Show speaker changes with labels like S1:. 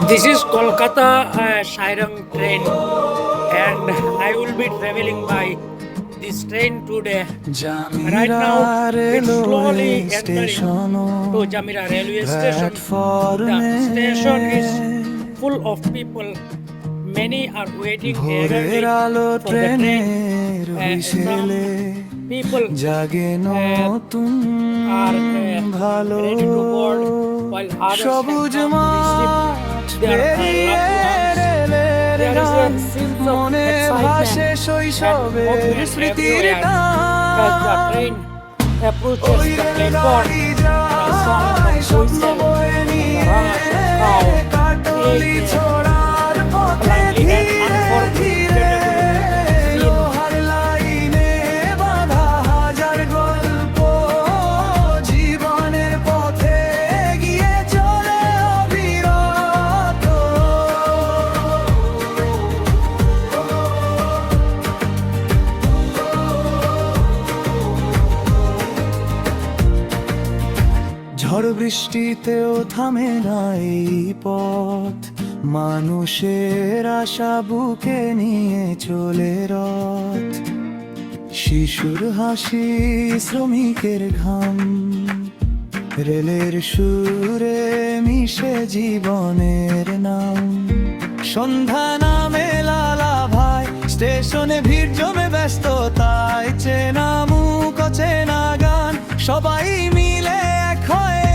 S1: This is Kolkata Sairang train, and I will be traveling by this train today. Right now, it's slowly entering to Jamira railway station. The station is full of people. Many are waiting eagerly for the train. Some people are ready to board, while others have come to receive their loved ones. There is a sense of excitement and movement everywhere as the train approaches the platform. The sound of whistle, the rush of crowd, is lively and unforgettable
S2: ঝড় বৃষ্টিতেও থামে না এই পথ, মানুষের আশা বুকে নিয়ে চলে রথ। শিশুর হাসি, শ্রমিকের ঘাম, রেলের সুরে মিশে জীবনের নাম। সন্ধ্যা নামে লালা ভাই, স্টেশনে ভিড় জমে ব্যস্ততায়, চেনা মুখ চেনা গান, সবাই মিলে এক হয়ে